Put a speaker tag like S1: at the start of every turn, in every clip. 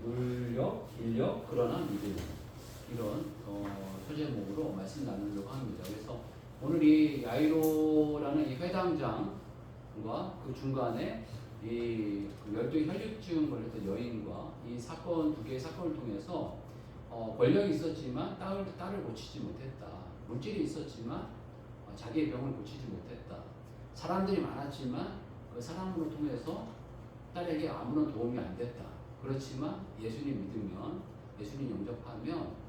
S1: 물력, 인력, 그러나 믿음. 이런 소제목으로 말씀 나누려고 합니다. 그래서 오늘 이 야이로라는 이 회당장과 그 중간에 이 열두 혈류증 걸렸던 여인과 이 사건 두 개의 사건을 통해서 권력이 있었지만 딸을 고치지 못했다. 물질이 있었지만 자기의 병을 고치지 못했다. 사람들이 많았지만 그 사람으로 통해서 딸에게 아무런 도움이 안 됐다. 그렇지만 예수님 믿으면, 예수님 영접하면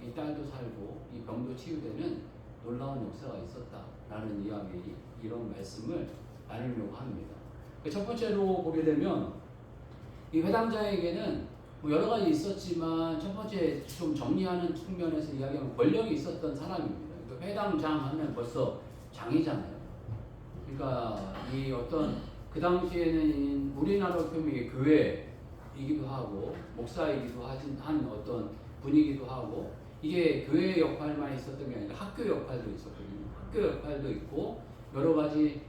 S1: 이 딸도 살고 이 병도 치유되는 놀라운 역사가 있었다라는 이야기, 이런 말씀을 나누려고 합니다. 첫 번째로 보게 되면 이 회당장에게는 여러 가지 있었지만 첫 번째 좀 정리하는 측면에서 이야기하면 권력이 있었던 사람입니다. 회당장 하면 벌써 장이잖아요. 그러니까 이 어떤 그 당시에는 우리나라로 표현이 교회이기도 하고 목사이기도 한 어떤 분이기도 하고, 이게 교회 역할만 있었던 게 아니라 학교 역할도 있었거든요. 학교 역할도 있고 여러 가지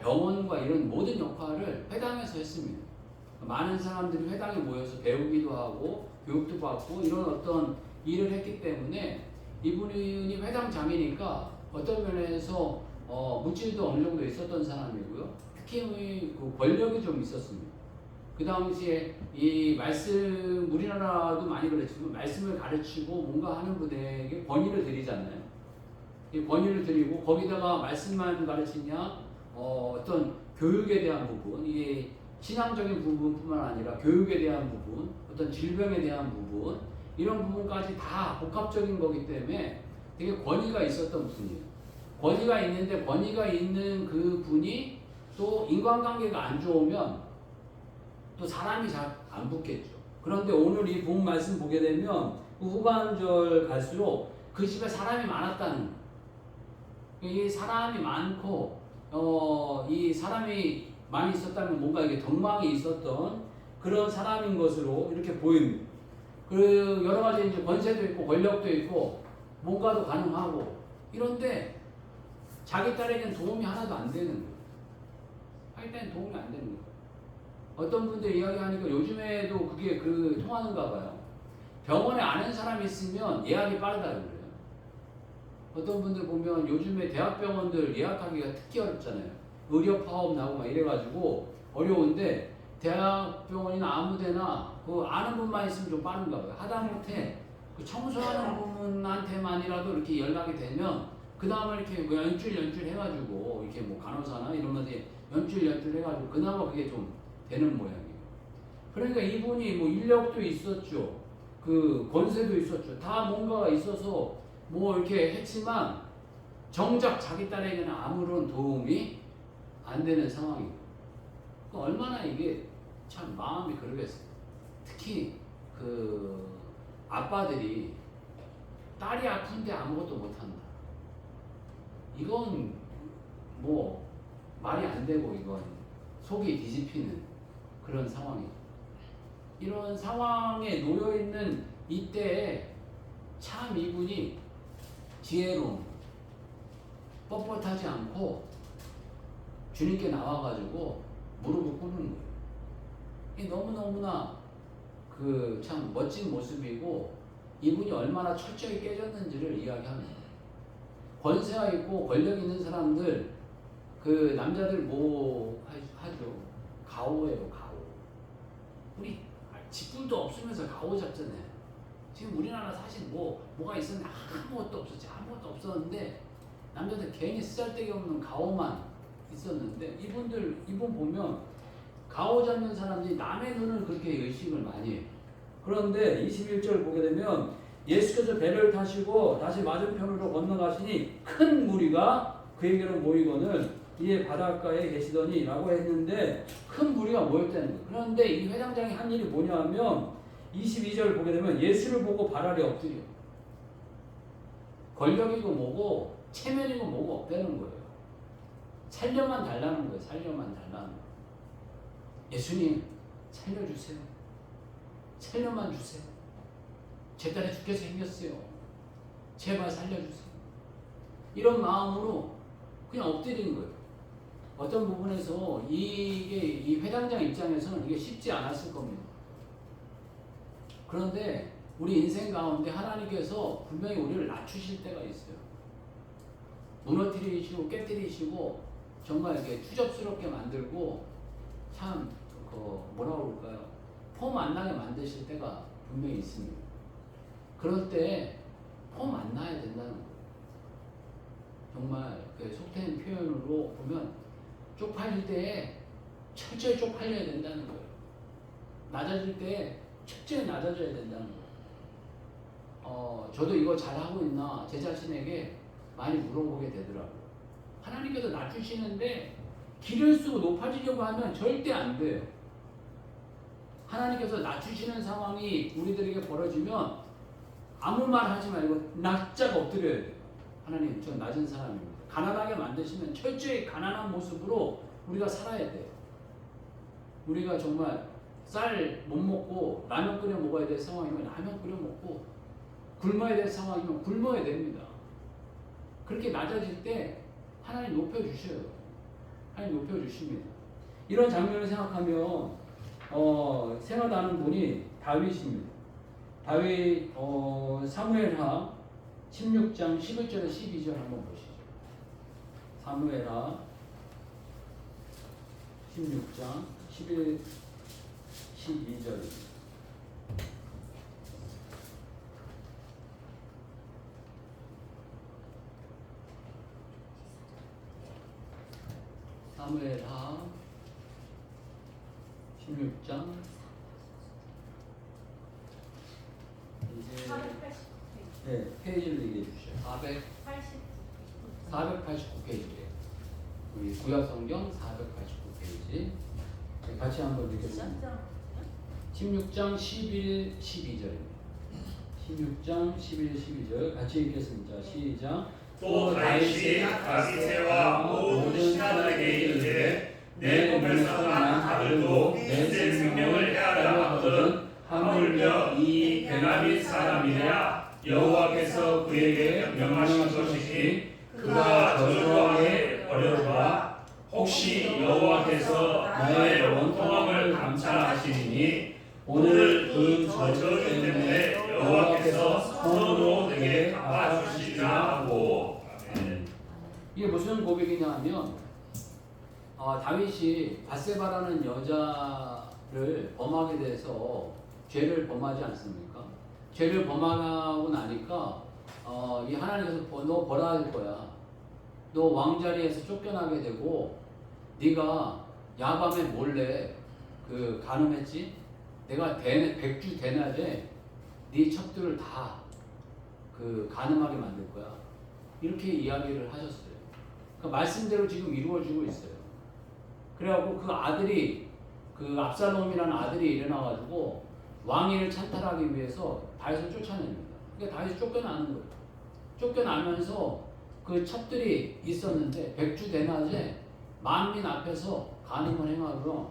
S1: 병원과 이런 모든 역할을 회당에서 했습니다. 많은 사람들이 회당에 모여서 배우기도 하고 교육도 받고 이런 어떤 일을 했기 때문에 이분이 회당장이니까 어떤 면에서 물질도 어느 정도 있었던 사람이고요. 특히 그 권력이 좀 있었습니다. 그 당시에 이 말씀, 우리나라도 많이 그랬지만 말씀을 가르치고 뭔가 하는 분에게 권위를 드리잖아요. 이 권위를 드리고 거기다가 말씀만 가르치냐, 어떤 교육에 대한 부분, 이게 신앙적인 부분뿐만 아니라 교육에 대한 부분, 어떤 질병에 대한 부분, 이런 부분까지 다 복합적인 거기 때문에 되게 권위가 있었던 분이에요. 권위가 있는데 권위가 있는 그 분이 또 인간관계가 안 좋으면 또 사람이 잘 안 붙겠죠. 그런데 오늘 이 본 말씀 보게 되면 그 후반절 갈수록 그 집에 사람이 많았다는 거예요. 이 사람이 많고 이 사람이 많이 있었다면 뭔가 이게 덕망이 있었던 그런 사람인 것으로 이렇게 보입니다. 그 여러 가지 이제 권세도 있고 권력도 있고 뭔가도 가능하고 이런데 자기 딸에게는 도움이 하나도 안 되는 거예요. 자기 딸에게는 도움이 안 되는 거예요. 어떤 분들 이야기하니까 요즘에도 그게 통하는가 봐요. 병원에 아는 사람이 있으면 예약이 빠르다고 그래요. 어떤 분들 보면 요즘에 대학병원들 예약하기가 특히 어렵잖아요. 의료 파업 나오고 막 이래가지고 어려운데 대학병원이나 아무데나 그 아는 분만 있으면 좀 빠른가 봐요. 하다못해 그 청소하는 분한테만이라도 이렇게 연락이 되면 그 다음에 이렇게 연줄 해가지고 이렇게 뭐 간호사나 이런 것들 연줄 해가지고 그나마 그게 좀 되는 모양이에요. 그러니까 이분이 뭐 인력도 있었죠. 그 권세도 있었죠. 다 뭔가가 있어서 뭐 이렇게 했지만 정작 자기 딸에게는 아무런 도움이 안 되는 상황이에요. 얼마나 이게 참 마음이 그러겠어요. 특히 그 아빠들이 딸이 아픈데 아무것도 못한다. 이건 뭐 말이 안 되고 이건 속이 뒤집히는 그런 상황이에요. 이런 상황에 놓여있는 이때에 참 이분이 지혜로운, 뻣뻣하지 않고 주님께 나와가지고 무릎을 꿇는 거예요. 이 너무너무나 그 참 멋진 모습이고 이분이 얼마나 철저히 깨졌는지를 이야기합니다. 권세가 있고 권력 있는 사람들, 그 남자들 뭐 하죠? 가오예요, 가오. 우리 직분도 없으면서 가오 잡잖아요. 지금 우리나라 사실 뭐가 있었는데 아무것도 없었지. 아무것도 없었는데 남자들 괜히 쓰잘데기 없는 가오만 있었는데 이분 보면 가오 잡는 사람들이 남의 눈을 그렇게 의식을 많이 해요. 그런데 21절 보게 되면 예수께서 배를 타시고 다시 맞은편으로 건너가시니 큰 무리가 그에게로 모이거늘 이에 바닷가에 계시더니 라고 했는데 큰 무리가 모였다는 거예요. 그런데 이 회당장이 한 일이 뭐냐 하면 22절 보게 되면 예수를 보고 발 아래 엎드려. 권력이고 뭐고 체면이고 뭐고 없다는 거예요. 살려만 달라는 거예요. 살려만 달라는 거예요. 예수님 살려주세요. 살려만 주세요. 제 딸이 죽게 생겼어요. 제발 살려주세요. 이런 마음으로 그냥 엎드리는 거예요. 어떤 부분에서 이 회당장 입장에서는 이게 쉽지 않았을 겁니다. 그런데 우리 인생 가운데 하나님께서 분명히 우리를 낮추실 때가 있어요. 무너뜨리시고 깨뜨리시고 정말 이렇게 추접스럽게 만들고 참 뭐라고 그럴까요? 폼 안 나게 만드실 때가 분명히 있습니다. 그럴 때 폼 안 나야 된다는 거예요. 정말 그 속된 표현으로 보면 쪽팔릴 때 철저히 쪽팔려야 된다는 거예요. 낮아질 때 철저히 낮아져야 된다는 거예요. 저도 이거 잘하고 있나 제 자신에게 많이 물어보게 되더라고요. 하나님께서 낮추시는데 길을 쓰고 높아지려고 하면 절대 안 돼요. 하나님께서 낮추시는 상황이 우리들에게 벌어지면 아무 말 하지 말고 납작 엎드려야 돼요. 하나님, 저 낮은 사람입니다. 가난하게 만드시면 철저히 가난한 모습으로 우리가 살아야 돼요. 우리가 정말 쌀 못 먹고 라면 끓여 먹어야 될 상황이면 라면 끓여 먹고 굶어야 될 상황이면 굶어야 됩니다. 그렇게 낮아질 때 하나님 높여주셔요. 하나님 높여주십니다. 이런 장면을 생각하면 생각나는 분이 다윗입니다. 다윗 사무엘하 16장 11절에 12절 한번 보시죠. 사무엘하 16장 11, 12절입니다. 사무엘하 16장 이제
S2: 489페이지.
S1: 네, 페이지를 얘기해 주시죠. 489페이지예요. 우리 구약성경 489페이지. 같이 한번 읽겠습니다. 16장 11, 12절입니다. 16장 11, 12절 같이 읽겠습니다. 시작.
S3: 또 다윗이 다윗과 모든 신하들에게 이르되 내 몸에서 난 아들도 내 생명을 해하려 하거든 하물며 이 베냐민 사람이랴 여호와께서 그에게 명하신 것이니 그가 저주하게 버려두라. 혹시 여호와께서 나의 원통함을 감찰하시니 오늘 그 저주 때문에 여호와께서 손으로 내게 갚아주시리라 하고.
S1: 이게 무슨 고백이냐 하면 다윗이 밧세바라는 여자를 범하게 돼서 죄를 범하지 않습니까? 죄를 범하고 나니까 이 하나님께서 너 벌어야 할 거야. 너 왕자리에서 쫓겨나게 되고 네가 야밤에 몰래 간음했지? 내가 백주 대낮에 네 첩들을 다 간음하게 만들 거야. 이렇게 이야기를 하셨어요. 그러니까 말씀대로 지금 이루어지고 있어요. 그래갖고 그 아들이 압살롬이라는 아들이 일어나가지고 왕위를 찬탈하기 위해서 다윗을 쫓아냅니다. 그러니까 다윗이 쫓겨나는 거예요. 쫓겨나면서 그 첩들이 있었는데 백주 대낮에 만민 앞에서 간음을 행하며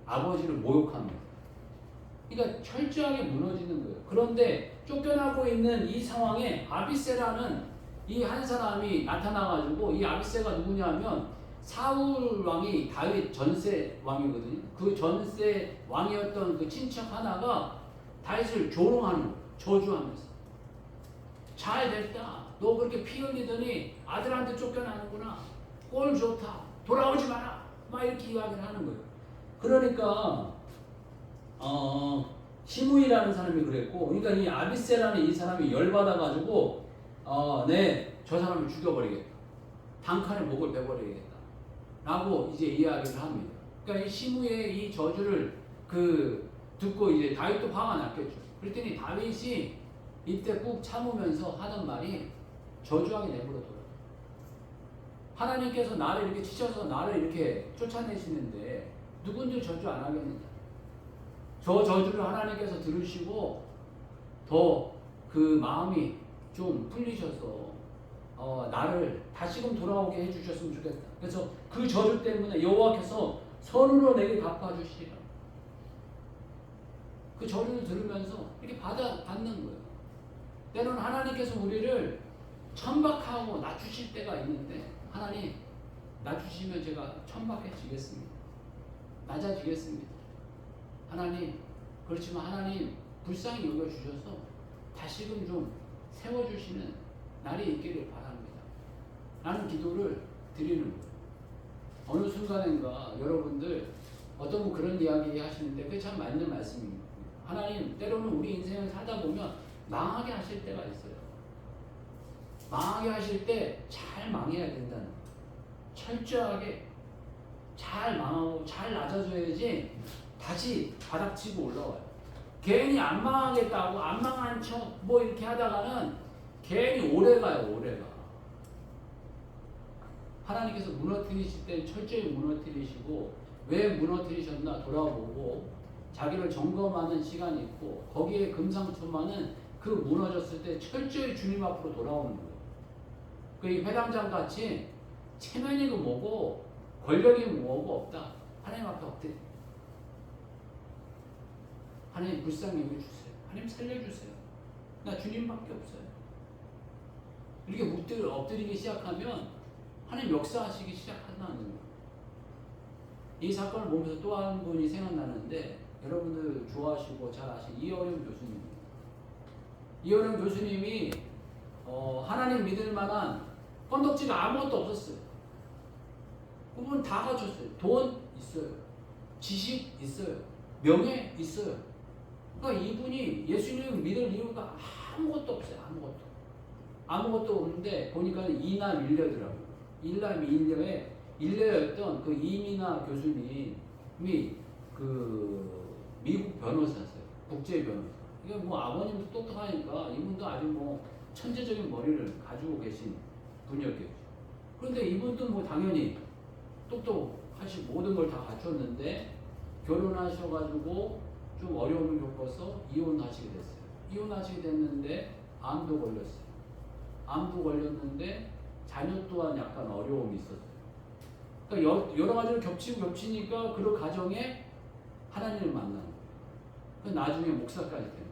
S1: 아버지를 모욕합니다. 그러니까 철저하게 무너지는 거예요. 그런데 쫓겨나고 있는 이 상황에 아비새라는 이 한 사람이 나타나가지고, 이 아비새가 누구냐면 사울 왕이 다윗 전세 왕이거든요. 그 전세 왕이었던 그 친척 하나가 다윗을 조롱하는 거예요. 저주하면서. 잘 됐다. 너 그렇게 피 흘리더니 아들한테 쫓겨나는구나. 꼴 좋다. 돌아오지 마라. 막 이렇게 이야기를 하는 거예요. 그러니까 시므이라는 사람이 그랬고, 그러니까 이 아비새라는 이 사람이 열받아가지고 저 사람을 죽여버리겠다. 단칼에 목을 베버리겠다. 라고 이제 이야기를 합니다. 그러니까 이 시므이의 이 저주를 듣고 이제 다윗도 화가 났겠죠. 그랬더니 다윗이 이때 꾹 참으면서 하던 말이 저주하게 내버려둬요. 하나님께서 나를 이렇게 치셔서 나를 이렇게 쫓아내시는데 누군들 저주 안 하겠느냐. 저 저주를 하나님께서 들으시고 더 마음이 좀 풀리셔서 나를 다시금 돌아오게 해주셨으면 좋겠다. 그래서 그 저주 때문에 여호와께서 손으로 내게 갚아주시리라. 그 저주를 들으면서 이렇게 받는 거예요. 때로는 하나님께서 우리를 천박하고 낮추실 때가 있는데, 하나님 낮추시면 제가 천박해지겠습니다. 낮아지겠습니다. 하나님 그렇지만 하나님 불쌍히 여겨주셔서 다시금 좀 세워주시는 날이 있기를 바랍니다. 라는 기도를 드리는 거예요. 어느 순간인가 여러분들 어떤 분 그런 이야기 하시는데 그게 참 맞는 말씀입니다. 하나님 때로는 우리 인생을 살다 보면 망하게 하실 때가 있어요. 망하게 하실 때 잘 망해야 된다는 거예요. 철저하게 잘 망하고 잘 낮아져야지 다시 바닥치고 올라와요. 괜히 안 망하겠다고 안 망한 척 뭐 이렇게 하다가는 괜히 오래가요. 오래가. 하나님께서 무너뜨리실 때 철저히 무너뜨리시고 왜 무너뜨리셨나 돌아보고 자기를 점검하는 시간이 있고 거기에 금상첨화는 그 무너졌을 때 철저히 주님 앞으로 돌아오는 거예요. 그 회당장 같이 체면이고 뭐고 권력이 뭐고 없다. 하나님 앞에 엎드려. 하나님 불쌍히 여겨주세요. 하나님 살려주세요. 나 주님밖에 없어요. 이렇게 엎드리기 시작하면 하나님 역사하시기 시작한다는 거예요. 이 사건을 보면서 또 한 분이 생각나는데 여러분들 좋아하시고 잘 아시는 이어령 교수님입니다. 이어령 교수님이 하나님 믿을 만한 건덕지가 아무것도 없었어요. 그분 다 갖췄어요. 돈 있어요. 지식 있어요. 명예 있어요. 그러니까 이분이 예수님을 믿을 이유가 아무것도 없어요. 아무것도 없는데 보니까 이나 밀려더라고요. 일녀였던 그 이민아 교수님이 그 미국 변호사세요. 국제 변호사. 이게 뭐 아버님도 똑똑하니까 이분도 아주 뭐 천재적인 머리를 가지고 계신 분이었겠죠. 그런데 이분도 뭐 당연히 똑똑하시고 모든 걸 다 갖췄는데 결혼하셔가지고 좀 어려움을 겪어서 이혼하시게 됐어요. 이혼하시게 됐는데 암도 걸렸어요. 암도 걸렸는데 자녀 또한 약간 어려움이 있었어요. 그러니까 여러 가지를 겹치니까 그 가정에 하나님을 만나는 거예요. 나중에 목사까지 되는 거예요.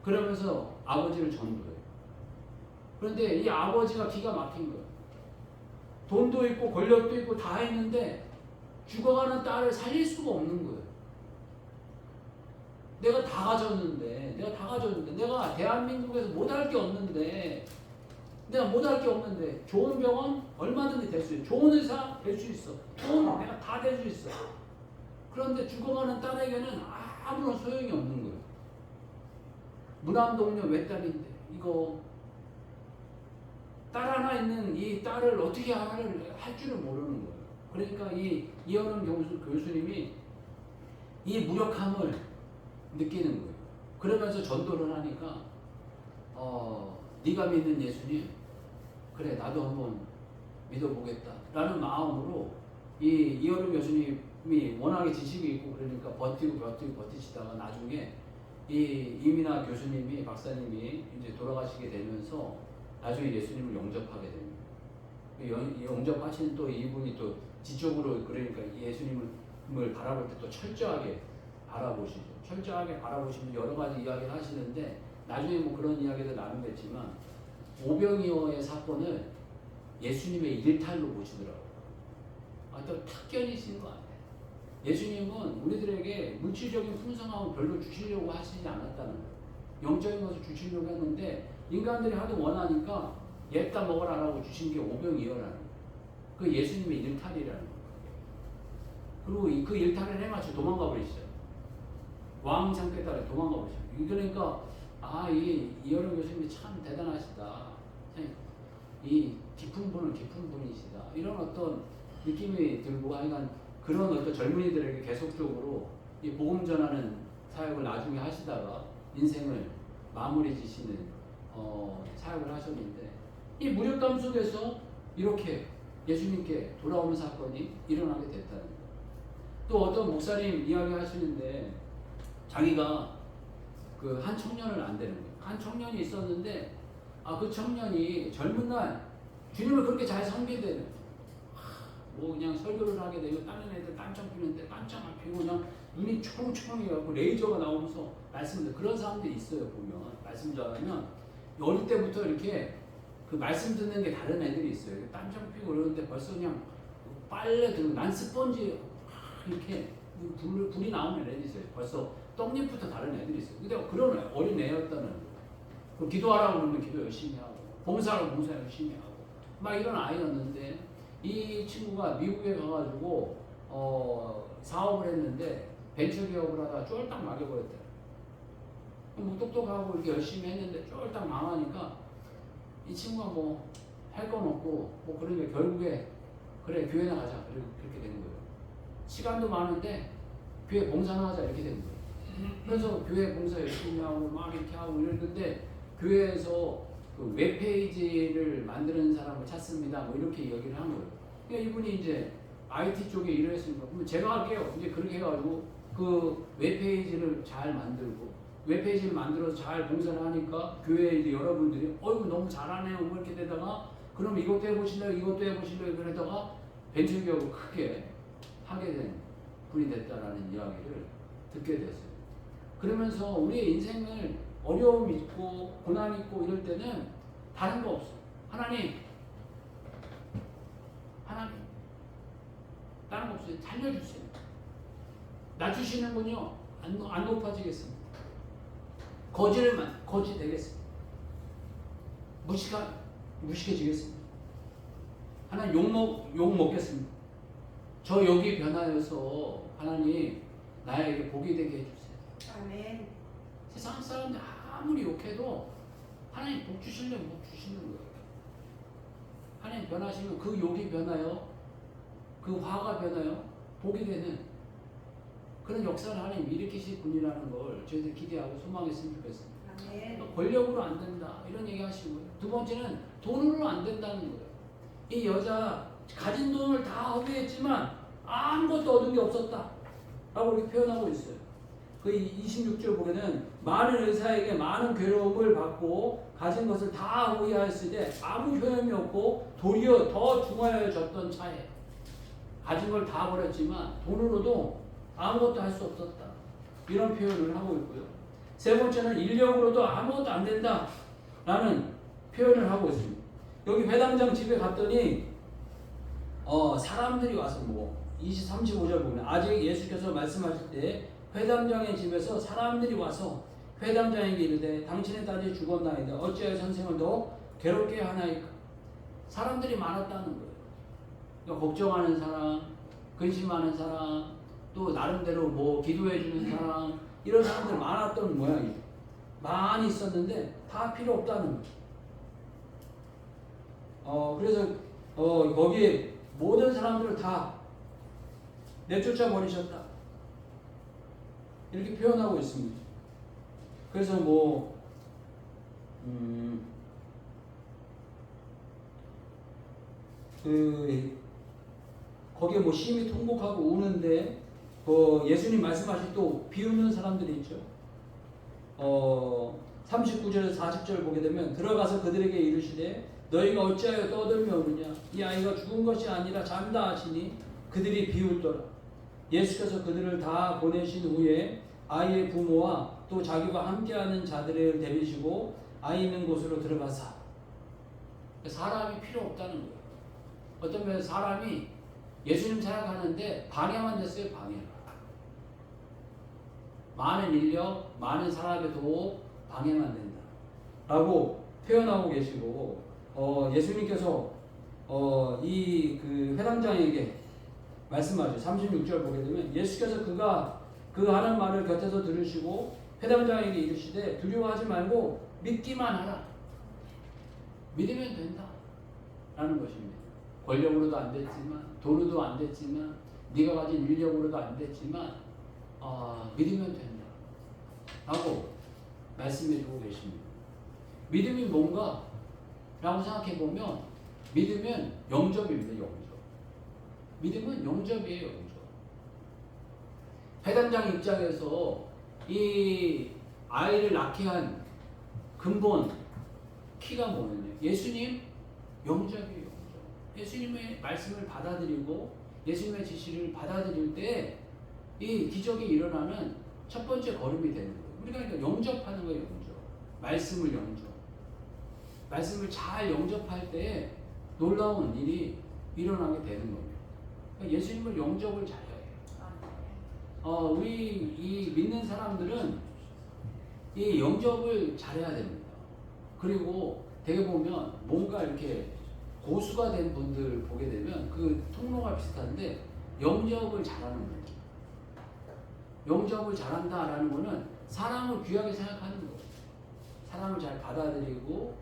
S1: 그러면서 아버지를 전도해요. 그런데 이 아버지가 기가 막힌 거예요. 돈도 있고 권력도 있고 다 했는데 죽어가는 딸을 살릴 수가 없는 거예요. 내가 다 가졌는데 내가 대한민국에서 못할 게 없는데 좋은 병원 얼마든지 될 수 있어. 좋은 의사 될 수 있어. 돈 내가 다 될 수 있어. 그런데 죽어가는 딸에게는 아무런 소용이 없는 거예요. 무남동녀 외딸인데 이거 딸 하나 있는 이 딸을 어떻게 할 줄을 모르는 거예요. 그러니까 이 이현은 교수님이 이 무력함을 느끼는 거예요. 그러면서 전도를 하니까 네가 믿는 예수님 그래 나도 한번 믿어보겠다 라는 마음으로 이 이현은 교수님이 워낙에 지식이 있고 그러니까 버티시다가 나중에 이 이민아 교수님이 박사님이 이제 돌아가시게 되면서 나중에 예수님을 영접하게 됩니다. 영접하신 또 이분이 또 지적으로 그러니까 예수님을 바라볼 때 또 철저하게 바라보시죠. 철저하게 바라보시면 여러 가지 이야기를 하시는데 나중에 뭐 그런 이야기도 나누겠지만 오병이어의 사건을 예수님의 일탈로 보시더라고요. 또 특견이신 것 같아요. 예수님은 우리들에게 물질적인 풍성함을 별로 주시려고 하시지 않았다는 거예요. 영적인 것을 주시려고 했는데 인간들이 하도 원하니까 얘다 먹으라라고 주신 게 오병이어라는 거예요. 그 예수님의 일탈이라는 거예요. 그리고 그 일탈을 해마치 도망가 버리시죠. 왕 상태 따라 도망가 버리시죠. 그러니까 이 이현우 교수님이 참 대단하시다. 이 깊은 분이시다. 이런 어떤 느낌이 들고 하여간 그런 어떤 젊은이들에게 계속적으로 이 복음 전하는 사역을 나중에 하시다가 인생을 마무리 지시는 사역을 하셨는데 이 무력감 속에서 이렇게 예수님께 돌아오는 사건이 일어나게 됐다는 거예요. 또 어떤 목사님 이야기 하시는데 자기가 그 한 청년을 안 되는 거예요. 한 청년이 있었는데 그 청년이 젊은 날 주님을 그렇게 잘 섬기대는 뭐 그냥 설교를 하게 되고 다른 애들 깜짝 피는데 깜짝 안 피고 그냥 눈이 초롱초롱해갖고 레이저가 나오면서 말씀들 그런 사람들이 있어요. 보면 말씀 전하면 어릴 때부터 이렇게 그 말씀 듣는 게 다른 애들이 있어요. 깜짝 피고 그러는데 벌써 그냥 빨래 들고 난 스펀지 이렇게 불이 나오는 애들이 있어요. 벌써 떡잎부터 다른 애들이 있어요. 근데 그런 어린 애였다는 거예요. 그럼 기도하라고 그러면 기도 열심히 하고, 봉사하라고 봉사 열심히 하고, 막 이런 아이였는데, 이 친구가 미국에 가가지고, 사업을 했는데, 벤처 기업을 하다가 쫄딱 망해버렸대요. 뭐 똑똑하고 이렇게 열심히 했는데 쫄딱 망하니까, 이 친구가 뭐, 할 건 없고, 뭐 그러니까 결국에, 그래, 교회나 가자. 그렇게 되는 거예요. 시간도 많은데, 교회 봉사나 하자. 이렇게 되는 거예요. 그래서 교회 봉사 열심히 하고 막 이렇게 하고 이러는데 교회에서 그 웹페이지를 만드는 사람을 찾습니다. 뭐 이렇게 얘기를 한 거예요. 그러니까 이분이 이제 IT 쪽에 일을 했으니까 그럼 제가 할게요. 이제 그렇게 해가지고 그 웹페이지를 잘 만들고 웹페이지를 만들어서 잘 봉사를 하니까 교회 이제 여러분들이 어이구 너무 잘하네요. 뭐 이렇게 되다가 그럼 이것도 해보실래요? 이것도 해보실래요? 그러다가 벤처기업을 크게 하게 된 분이 됐다라는 이야기를 듣게 됐어요. 그러면서 우리의 인생을 어려움 있고 고난 있고 이럴 때는 다른 거 없어. 하나님 다른 거 없어요. 살려주세요. 낮추시는군요. 안 높아지겠습니다. 거지 되겠습니다. 무식해지겠습니다. 하나님 욕 먹겠습니다. 저 욕이 변하여서 하나님 나에게 복이 되게 해주세요.
S2: 아멘.
S1: 세상 사람들 아무리 욕해도 하나님 복 주시려면 복 주시는 거예요. 하나님 변하시면 그 욕이 변하여 그 화가 변하여 복이 되는 그런 역사를 하나님 일으키실 분이라는 걸 저희들 기대하고 소망했으면 좋겠습니다.
S2: 아멘.
S1: 권력으로 안 된다 이런 얘기 하시고요. 두 번째는 돈으로 안 된다는 거예요. 이 여자 가진 돈을 다 허비했지만 아무것도 얻은 게 없었다 라고 이렇게 표현하고 있어요. 그 26절 보면은 많은 의사에게 많은 괴로움을 받고 가진 것을 다 호위하였을 때 아무 효험이 없고 도리어 더 중하여졌던 차에 가진 걸 다 버렸지만 돈으로도 아무것도 할 수 없었다 이런 표현을 하고 있고요. 세 번째는 인력으로도 아무것도 안 된다 라는 표현을 하고 있습니다. 여기 회당장 집에 갔더니 사람들이 와서 뭐 35절 보면 아직 예수께서 말씀하실 때 회당장의 집에서 사람들이 와서 회당장에게 이르되 당신의 딸이 죽었나이다 어찌하여 선생을 더 괴롭게 하나이까. 사람들이 많았다는 거예요. 그러니까 걱정하는 사람, 근심하는 사람, 또 나름대로 뭐 기도해 주는 사람 이런 사람들 많았던 모양이죠. 많이 있었는데 다 필요 없다는 거예요. 그래서 거기에 모든 사람들을 다 내쫓아 버리셨다 이렇게 표현하고 있습니다. 그래서 뭐 거기에 뭐 심히 통곡하고 우는데 예수님 말씀하실 또 비웃는 사람들이 있죠. 39절에서 40절 보게 되면 들어가서 그들에게 이르시되 너희가 어찌하여 떠들며 오느냐 이 아이가 죽은 것이 아니라 잠다 하시니 그들이 비웃더라. 예수께서 그들을 다 보내신 후에 아이의 부모와 또 자기와 함께하는 자들을 데리시고 아이 있는 곳으로 들어가사. 사람이 필요 없다는 거예요. 어떤 면에서 사람이 예수님 생각하는데 방해만 됐어요. 방해. 많은 인력, 많은 사람의 도움 방해만 된다 라고 표현하고 계시고 예수님께서 이 그 회당장에게 말씀하죠. 36절 보게 되면 예수께서 그가 그 하는 말을 곁에서 들으시고 회당장에게 이르시되 두려워하지 말고 믿기만 하라. 믿으면 된다 라는 것입니다. 권력으로도 안 됐지만 돈으로도 안 됐지만 네가 가진 인력으로도 안 됐지만 믿으면 된다 라고 말씀해 주고 계십니다. 믿음이 뭔가 라고 생각해 보면 믿으면 영접입니다. 영접. 믿음은 영접이에요. 영접. 회당장 입장에서 이 아이를 낳게 한 근본 키가 뭐냐면 예수님 영접이에요. 영접. 예수님의 말씀을 받아들이고 예수님의 지시를 받아들일 때 이 기적이 일어나는 첫 번째 걸음이 되는 거예요. 우리가 그러니까 영접하는 거예요. 영접. 말씀을 영접. 말씀을 잘 영접할 때 놀라운 일이 일어나게 되는 겁니다. 그러니까 예수님을 영접을 잘해야 해요. 우리 이 믿는 사람들은 이 영접을 잘해야 됩니다. 그리고 되게 보면 뭔가 이렇게 고수가 된 분들 보게 되면 그 통로가 비슷한데 영접을 잘하는 거예요. 영접을 잘한다라는 거는 사람을 귀하게 생각하는 거예요. 사람을 잘 받아들이고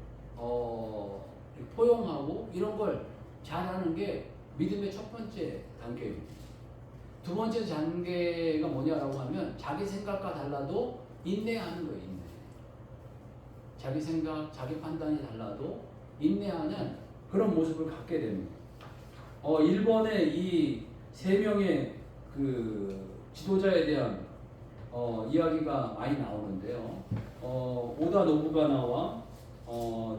S1: 포용하고 이런 걸 잘하는 게 믿음의 첫 번째 단계입니다. 두 번째 단계가 뭐냐라고 하면 자기 생각과 달라도 인내하는 거예요. 인내. 자기 생각, 자기 판단이 달라도 인내하는 그런 모습을 갖게 됩니다. 1번에 이 세 명의 그 지도자에 대한 이야기가 많이 나오는데요. 오다 노부가나와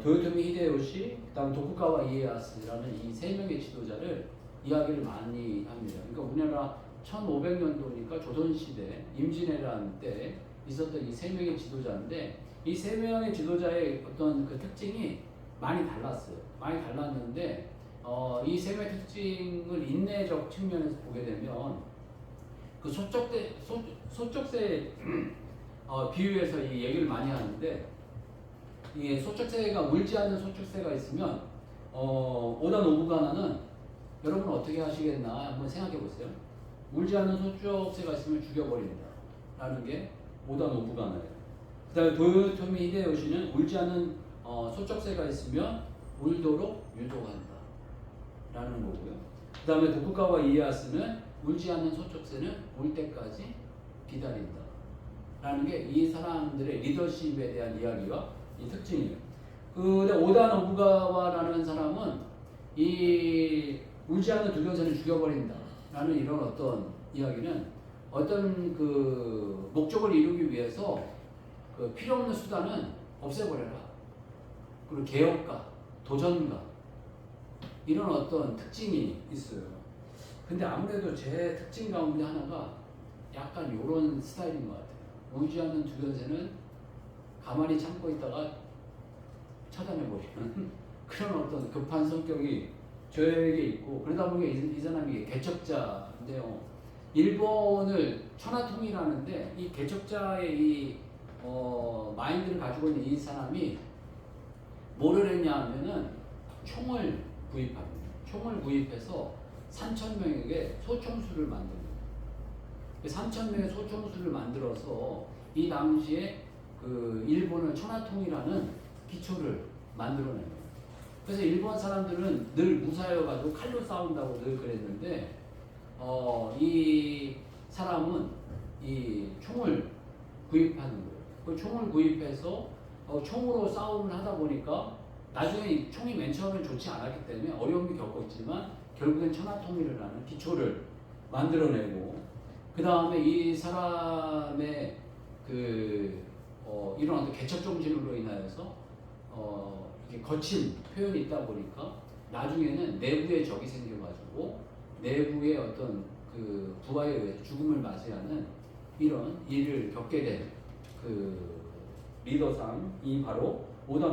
S1: 도요토미 히데요시, 그다음 도쿠가와 이에야스라는 이 세 명의 지도자를 이야기를 많이 합니다. 그러니까 우리나라 1500년도니까 조선시대 임진왜란 때 있었던 이 세 명의 지도자인데 이 세 명의 지도자의 어떤 그 특징이 많이 달랐어요. 많이 달랐는데 이 세 명의 특징을 인내적 측면에서 보게 되면 그 소쩍새 비유해서 이 얘기를 많이 하는데 이 소쩍새가 울지 않는 소쩍새가 있으면 오다 노부가나는 여러분 어떻게 하시겠나 한번 생각해 보세요. 울지 않는 소쩍새가 있으면 죽여버린다 라는 게 오다 노부가나예요. 그 다음에 도요토미 히데요시는 울지 않는 소쩍새가 있으면 울도록 유도한다 라는 거고요. 그 다음에 도쿠가와 이에야스는 울지 않는 소쩍새는 울 때까지 기다린다 라는 게 이 사람들의 리더십에 대한 이야기가 이 특징이에요. 근데 오다 노부가와라는 사람은 이 울지 않는 두려새는 죽여버린다 라는 이런 어떤 이야기는 어떤 그 목적을 이루기 위해서 그 필요 없는 수단은 없애버려라. 그리고 개혁가, 도전가 이런 어떤 특징이 있어요. 근데 아무래도 제 특징 가운데 하나가 약간 이런 스타일인 것 같아요. 울지 않는 두려새는 가만히 참고 있다가 차단해버리는 그런 어떤 급한 성격이 저에게 있고, 그러다 보니까 이 사람이 개척자인데요. 일본을 천하통일하는데 이 개척자의 이 마인드를 가지고 있는 이 사람이 뭐를 했냐 하면은 총을 구입합니다. 총을 구입해서 3,000명에게 소총수를 만듭니다. 3,000명의 소총수를 만들어서 이 당시에 그 일본을 천하통일하는 기초를 만들어냅니다. 그래서 일본 사람들은 늘 무사여가지고 칼로 싸운다고 늘 그랬는데 이 사람은 이 총을 구입하는 거예요. 그 총을 구입해서 총으로 싸움을 하다 보니까 나중에 이 총이 맨 처음엔 좋지 않았기 때문에 어려움이 겪었지만 결국엔 천하통일을 하는 기초를 만들어내고, 그 다음에 이 사람의 그 이런 어떤 개척 정신으로 인하여서 이렇게 거친 표현이 있다 보니까 나중에는 내부의 적이 생겨가지고 내부의 어떤 그 부하에 의해서 죽음을 맞이하는 이런 일을 겪게 된 그 리더상이 바로 오다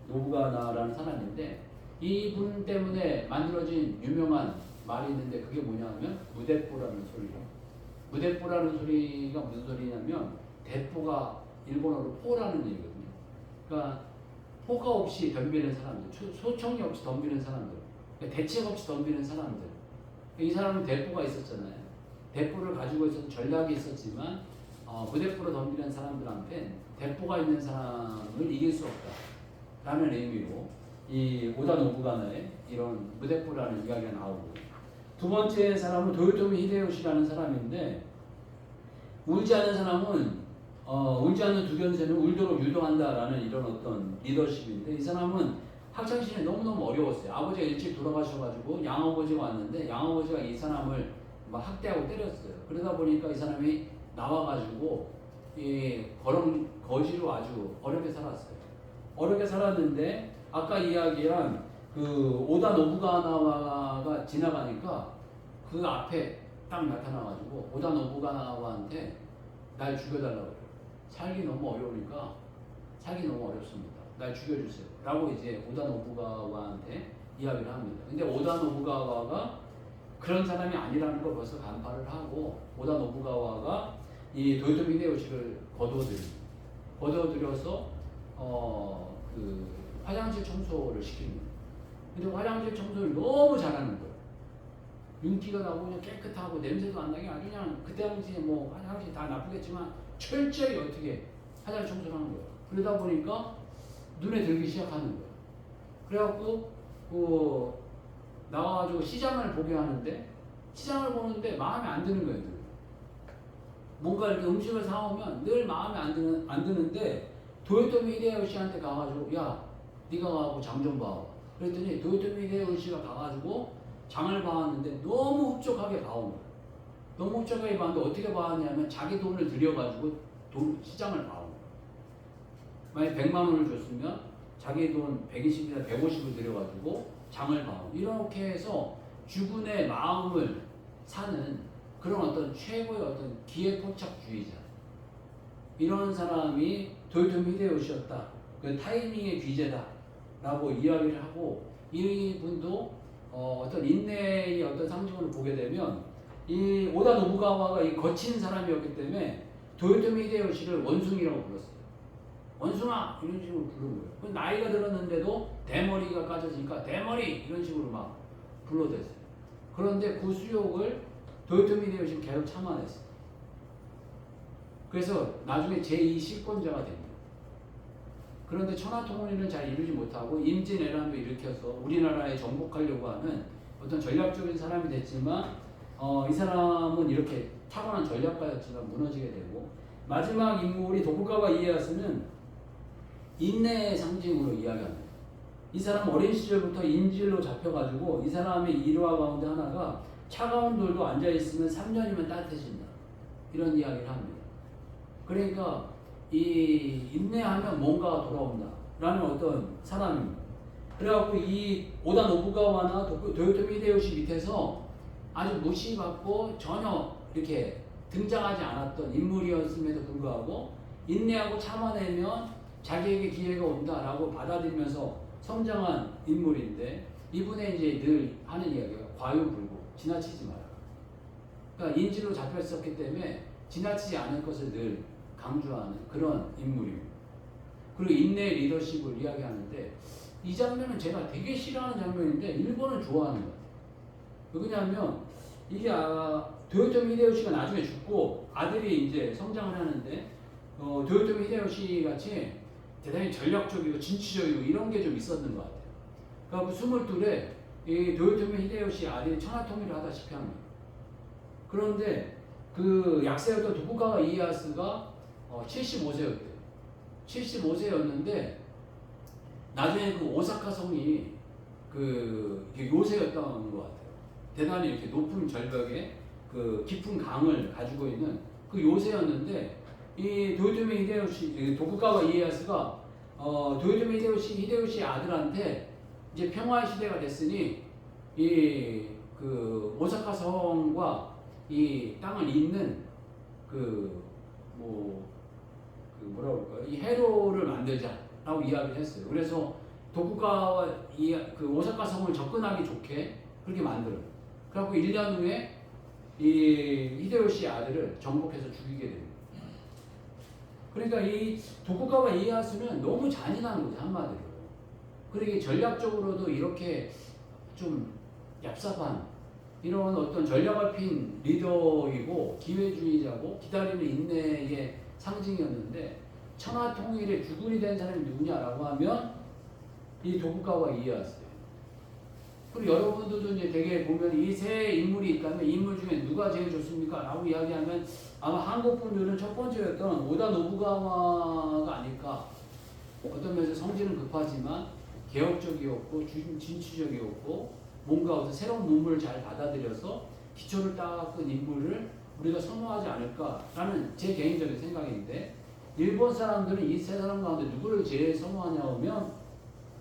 S1: 노부가나라는 사람인데, 이분 때문에 만들어진 유명한 말이 있는데 그게 뭐냐 하면 무대뽀라는 소리예요. 무대뽀라는 소리가 무슨 소리냐면 대포가 일본어로 포라는 얘기거든요. 그러니까 포가 없이 덤비는 사람들, 소총이 없이 덤비는 사람들, 대책 없이 덤비는 사람들. 이 사람은 대포가 있었잖아요. 대포를 가지고 있어서 전략이 있었지만 무대포로 덤비는 사람들한테 대포가 있는 사람을 이길 수 없다라는 의미로 이 오다 노부가나의 이런 무대포라는 이야기가 나오고, 두 번째 사람은 도요토미 히데요시라는 사람인데, 울지 않는 사람은 울지 않는 두견새는 울도록 유도한다라는 이런 어떤 리더십인데, 이 사람은 학창시절에 너무너무 어려웠어요. 아버지가 일찍 돌아가셔가지고 양아버지가 왔는데 양아버지가 이 사람을 막 학대하고 때렸어요. 그러다 보니까 이 사람이 나와가지고 이 거지로 아주 어렵게 살았어요. 어렵게 살았는데 아까 이야기한 그 오다 노부가나와가 지나가니까 그 앞에 딱 나타나가지고 오다 노부가나와한테 날 죽여달라고 그래요. 살기 너무 어려우니까 살기 너무 어렵습니다. 날 죽여주세요. 라고 이제 오다 노부가와한테 이야기를 합니다. 근데 오다 노부가와가 그런 사람이 아니라는 걸 벌써 간파를 하고 오다 노부가와가 이 도요토미 히데요시를 거둬들여서 그 화장실 청소를 시키는 거예요. 근데 화장실 청소를 너무 잘하는 거예요. 윤기가 나고 그냥 깨끗하고 냄새도 안 나게 아주 그냥 그때 당시에 뭐 화장실 다 나쁘겠지만 철저히 어떻게 화장실 청소를 하는 거예요. 그러다 보니까 눈에 들기 시작하는 거예요. 그래갖고 나와가지고 시장을 보게 하는데 시장을 보는데 마음에 안 드는 거예요. 늘. 뭔가 이렇게 음식을 사오면 늘 마음에 안 드는데 도요토미 히데요시한테 가가지고 야 네가 가고 장 좀 봐. 그랬더니 도요토미 히데요시가 가가지고 장을 봐왔는데 너무 흡족하게 봐온 거예요. 너무 흡족하게 봤는데 어떻게 봐왔냐면 자기 돈을 들여가지고 시장을 봐온 거예요. 만약 100만 원을 줬으면 자기 돈 120이나 150을 들여가지고 장을 봐온 이렇게 해서 주군의 마음을 사는 그런 어떤 최고의 어떤 기회포착주의자 이런 사람이 도요토미 히데요시였다. 그 타이밍의 귀재다 라고 이야기를 하고 이분도 어떤 인내의 어떤 상징으로 보게 되면 이 오다 노부가와가 이 거친 사람이었기 때문에 도요토미 히데요시를 원숭이라고 불렀어요. 원숭아 이런 식으로 부르는 거예요. 나이가 들었는데도 대머리가 까져지니까 대머리 이런 식으로 막 불러댔어요. 그런데 그 수욕을 도요토미 히데요시는 계속 참아냈어요. 그래서 나중에 제2 실권자가 됩니다. 그런데 천하통일은 잘 이루지 못하고 임진왜란도 일으켜서 우리나라에 정복하려고 하는 어떤 전략적인 사람이 됐지만 이 사람은 이렇게 타고난 전략가였지만 무너지게 되고 마지막 인물이 도쿠가와 이에야스는 인내의 상징으로 이야기합니다. 이 사람 어린 시절부터 인질로 잡혀가지고 이 사람의 일화 가운데 하나가 차가운 돌도 앉아있으면 3년이면 따뜻해진다. 이런 이야기를 합니다. 그러니까 이 인내하면 뭔가가 돌아온다. 라는 어떤 사람입니다. 그래갖고 이 오다 노부가와나 도요토미 히데요시 밑에서 아주 무시받고 전혀 이렇게 등장하지 않았던 인물이었음에도 불구하고 인내하고 참아내면 자기에게 기회가 온다라고 받아들이면서 성장한 인물인데 이분의 이제 늘 하는 이야기가 과유불급, 지나치지 마라. 그러니까 인질로 잡혔었기 때문에 지나치지 않을 것을 늘 강조하는 그런 인물입니다. 그리고 인내의 리더십을 이야기하는데 이 장면은 제가 되게 싫어하는 장면인데 일본은 좋아하는 것 같아요. 왜냐하면 이게 도요토미 히데요시가 나중에 죽고 아들이 이제 성장을 하는데 도요토미 히데요시 같이 대단히 전략적이고 진취적이고 이런 게 좀 있었는 것 같아요. 그러니까 22에 이 도요토미 히데요시 아들이 천하통일을 하다시피 합니다. 그런데 그 약세였던 도쿠가와 이에야스가 75세였대요. 75세였는데 나중에 그 오사카 성이 그 요새였던 것 같아요. 대단히 이렇게 높은 절벽에 그 깊은 강을 가지고 있는 그 요새였는데 이 도요토미 히데요시 도쿠가와 이에야스가 도요토미 히데요시 아들한테 이제 평화의 시대가 됐으니 이 그 오사카 성과 이 땅을 잇는 뭐라고 할까요? 이 해로를 만들자라고 이야기를 했어요. 그래서 도쿠가와 그 오사카 성을 접근하기 좋게 그렇게 만들어요. 그래갖고 1년 후에 이 히데요시 아들을 정복해서 죽이게 됩니다. 그러니까 이 도쿠가와 이에야스는 너무 잔인한 거죠, 한마디로. 그러게 전략적으로도 이렇게 좀 얍삽한 이런 어떤 전략을 핀 리더이고 기회주의자고 기다리는 인내의 상징이었는데 천하통일의 주군이 된 사람이 누구냐라고 하면 이 도쿠가와 이에야스예요. 그리고 여러분들도 이제 되게 보면 이 세 인물이 있다면 이 인물 중에 누가 제일 좋습니까? 라고 이야기하면 아마 한국 분들은 첫 번째였던 오다 노부가와가 아닐까. 어떤 면에서 성질은 급하지만 개혁적이었고 진취적이었고 뭔가 어떤 새로운 문물을 잘 받아들여서 기초를 닦은 인물을 우리가 선호하지 않을까라는 제 개인적인 생각인데 일본 사람들은 이 세 사람 가운데 누구를 제일 선호하냐 하면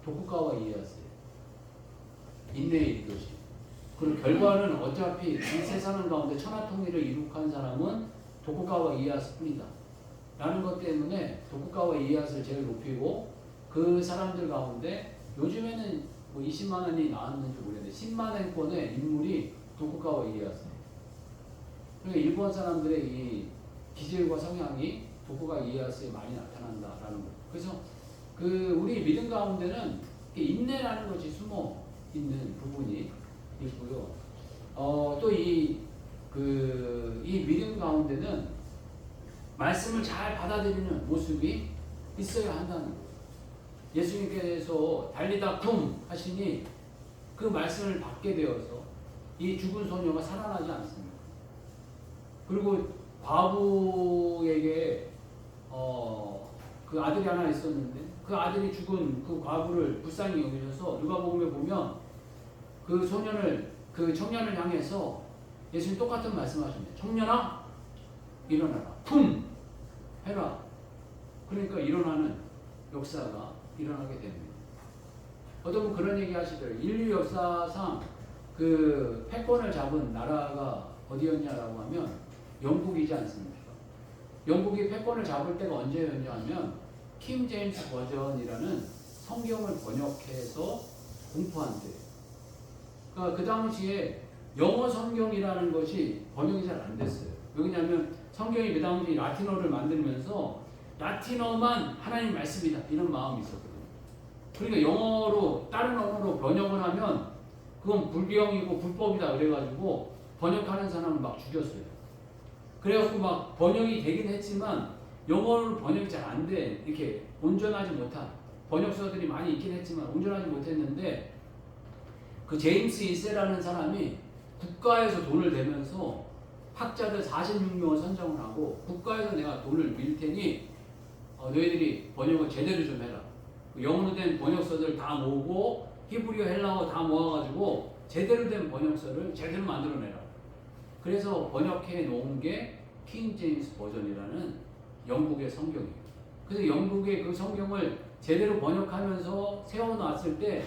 S1: 도쿠가와 이에야스예요. 인내의 리더십. 그리고 결과는 어차피 이 세 사람 가운데 천하통일을 이룩한 사람은 도쿠가와 이에야스뿐이다. 라는 것 때문에 도쿠가와 이에야스를 제일 높이고 그 사람들 가운데 요즘에는 뭐 20만 원이 나왔는지 모르겠는데 10만 원권의 인물이 도쿠가와 이에야스. 그러니까 일본 사람들의 이 기질과 성향이 도쿠가와 이에야스에 많이 나타난다라는 거. 그래서 그 우리 믿음 가운데는 인내라는 것이 숨어 있는 부분이 있고요. 또 이 믿음 가운데는 말씀을 잘 받아들이는 모습이 있어야 한다는 거예요. 예수님께서 달리다 쿵 하시니 그 말씀을 받게 되어서 이 죽은 소녀가 살아나지 않습니다. 그리고 과부에게 그 아들이 하나 있었는데 그 아들이 죽은 그 과부를 불쌍히 여기셔서 누가복음에 보면 그 청년을 향해서 예수님 똑같은 말씀하십니다. 청년아 일어나라. 품 해라. 그러니까 일어나는 역사가 일어나게 됩니다. 어떤 분 그런 얘기 하시더라고요. 인류 역사상 그 패권을 잡은 나라가 어디였냐라고 하면 영국이지 않습니까? 영국이 패권을 잡을 때가 언제였냐 하면 킹 제임스 버전이라는 성경을 번역해서 공포한 때. 그러니까 그 당시에 영어 성경이라는 것이 번역이 잘 안 됐어요. 왜냐하면 성경이 그 당시 라틴어를 만들면서 라틴어만 하나님 말씀이다 이런 마음이 있었거든요. 그러니까 영어로 다른 언어로 번역을 하면 그건 불경이고 불법이다 그래가지고 번역하는 사람을 막 죽였어요. 그래갖고 막 번역이 되긴 했지만 영어로 번역이 잘 안 돼. 이렇게 온전하지 못한 번역서들이 많이 있긴 했지만 온전하지 못했는데 그 제임스 이세라는 사람이 국가에서 돈을 대면서 학자들 46명을 선정을 하고 국가에서 내가 돈을 밀 테니 너희들이 번역을 제대로 좀 해라. 영어로 된 번역서들 다 모으고 히브리어 헬라어 다 모아가지고 제대로 된 번역서를 제대로 만들어내라. 그래서 번역해 놓은 게 킹 제임스 버전이라는 영국의 성경이에요. 그래서 영국의 그 성경을 제대로 번역하면서 세워놨을 때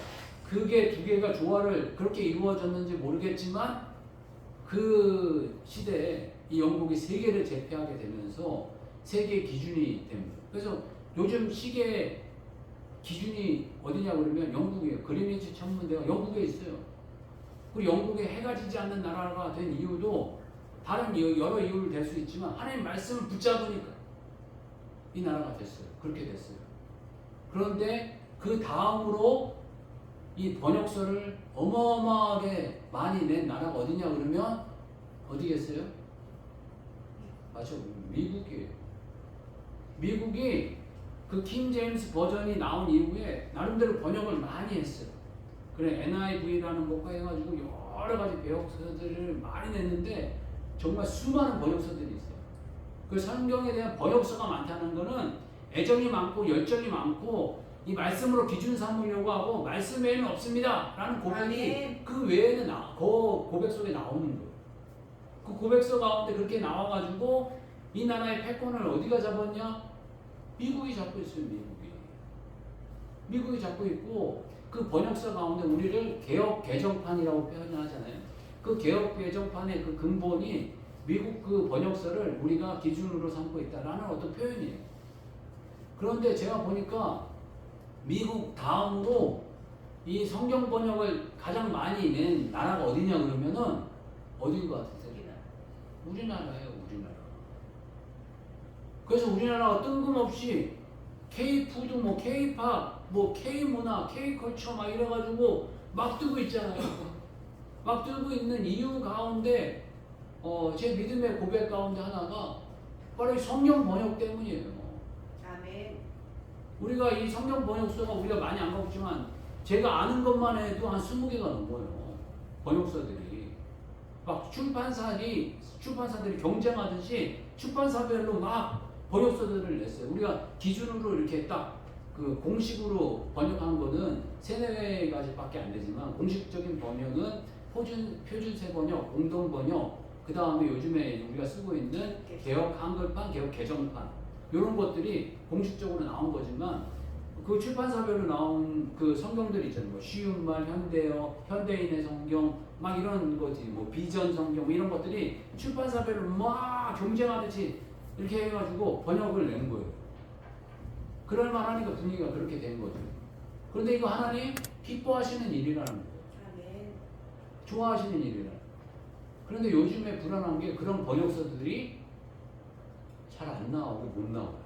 S1: 그게 두 개가 조화를 그렇게 이루어졌는지 모르겠지만 그 시대에 이 영국이 세계를 제패하게 되면서 세계 기준이 됩니다. 그래서 요즘 시계 기준이 어디냐 그러면 영국이에요. 그리니치 천문대가 영국에 있어요. 그리고 영국에 해가 지지 않는 나라가 된 이유도 다른 여러 이유를 댈 수 있지만 하나님 말씀을 붙잡으니까 이 나라가 됐어요. 그렇게 됐어요. 그런데 그 다음으로 이 번역서를 어마어마하게 많이 낸 나라가 어디냐 그러면 어디겠어요? 맞죠? 미국이에요. 미국이 그 킹 제임스 버전이 나온 이후에 나름대로 번역을 많이 했어요. 그래 NIV라는 것과 해가지고 여러 가지 번역서들을 많이 냈는데 정말 수많은 번역서들이 있어요. 그 성경에 대한 번역서가 많다는 거는 애정이 많고 열정이 많고 이 말씀으로 기준 삼으려고 하고 말씀 외에는 없습니다 라는 고백이 그 외에는 그 고백 속에 나오는 거예요. 그 고백서 가운데 그렇게 나와가지고 이 나라의 패권을 어디가 잡았냐? 미국이 잡고 있어요. 미국이 잡고 있고 그 번역서 가운데 우리를 개혁 개정판이라고 표현하잖아요. 그 개혁 개정판의 그 근본이 미국 그 번역서를 우리가 기준으로 삼고 있다라는 어떤 표현이에요. 그런데 제가 보니까 미국 다음으로 이 성경 번역을 가장 많이 낸 나라가 어디냐 그러면은 어디인 것 같으세요? 우리나라예요, 우리나라. 그래서 우리나라가 뜬금없이 K-푸드, 뭐 K-팝, 뭐 K-문화, K-컬처 막 이래가지고 막 뜨고 있잖아요. 막 뜨고 있는 이유 가운데 제 믿음의 고백 가운데 하나가 바로 이 성경 번역 때문이에요.
S2: 아멘. 우리가
S1: 이 성경 번역서가 우리가 많이 안 가보지만 제가 아는 것만 해도 한 20개가 넘어요. 번역서들이. 막 출판사들이 경쟁하듯이 출판사별로 막 번역서들을 냈어요. 우리가 기준으로 이렇게 딱 그 공식으로 번역한 거는 3-4가지밖에 안 되지만 공식적인 번역은 표준세 번역, 공동 번역, 그 다음에 요즘에 우리가 쓰고 있는 개혁 한글판, 개혁 개정판 이런 것들이 공식적으로 나온 거지만 그 출판사별로 나온 그 성경들 있잖아요. 뭐 쉬운 말, 현대어, 현대인의 성경 막 이런 거지. 뭐 비전 성경 뭐 이런 것들이 출판사별로 막 경쟁하듯이 이렇게 해가지고 번역을 낸 거예요. 그럴 만하니까 분위기가 그렇게 된 거죠. 그런데 이거 하나님 기뻐하시는 일이라는 거예요.
S2: 아멘.
S1: 좋아하시는 일이라. 그런데 요즘에 불안한 게 그런 번역서들이 잘 안 나오고 못 나와요.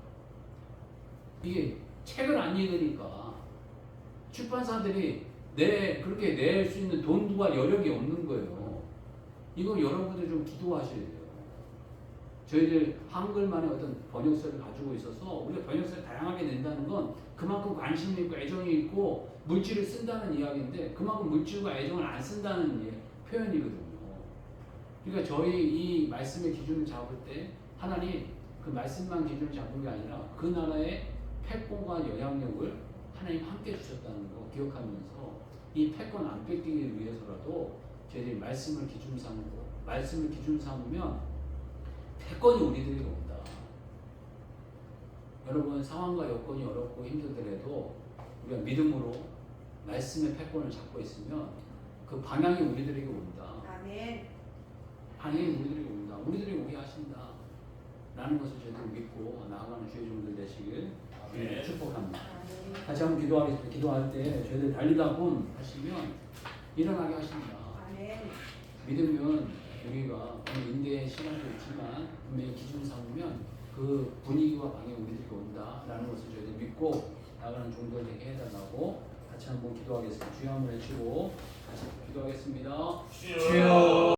S1: 이게 책을 안 읽으니까 출판사들이 그렇게 낼 수 있는 돈과 여력이 없는 거예요. 이거 여러분들 좀 기도하셔야 돼요. 저희들 한글만의 어떤 번역서를 가지고 있어서 우리가 번역서를 다양하게 낸다는 건 그만큼 관심이 있고 애정이 있고 물질을 쓴다는 이야기인데 그만큼 물질과 애정을 안 쓴다는 표현이거든요. 그러니까 저희 이 말씀의 기준을 잡을 때 하나님 그 말씀만 기준을 잡은 게 아니라 그 나라의 패권과 영향력을 하나님 함께 주셨다는 거 기억하면서 이 패권 안 뺏기기 위해서라도 저희들이 말씀을 기준 삼고 말씀을 기준 삼으면 패권이 우리들에게 온다. 여러분 상황과 여건이 어렵고 힘들더라도 우리가 믿음으로 말씀의 패권을 잡고 있으면 그 방향이 우리들에게 온다.
S2: 아멘.
S1: 방향이 우리들에게 온다. 우리들에게 오게 하신다. 라는 것을 저희들 믿고 나아가는 주의 종들 되시길 축복합니다.
S2: 아멘.
S1: 같이 한번 기도하겠습니다. 기도할 때 저희들 달리다 본 하시면 일어나게 하십니다.
S2: 아멘.
S1: 믿으면 우리가 오늘 인대의 시간도 있지만 분명히 기준 삼으면 그 분위기와 방향이 우리들에게 온다라는 것을 저희들 믿고 나가는 종들 되게 해달라고 같이 한번 기도하겠습니다. 주여 한번 외치고 같이 기도하겠습니다.
S3: 주여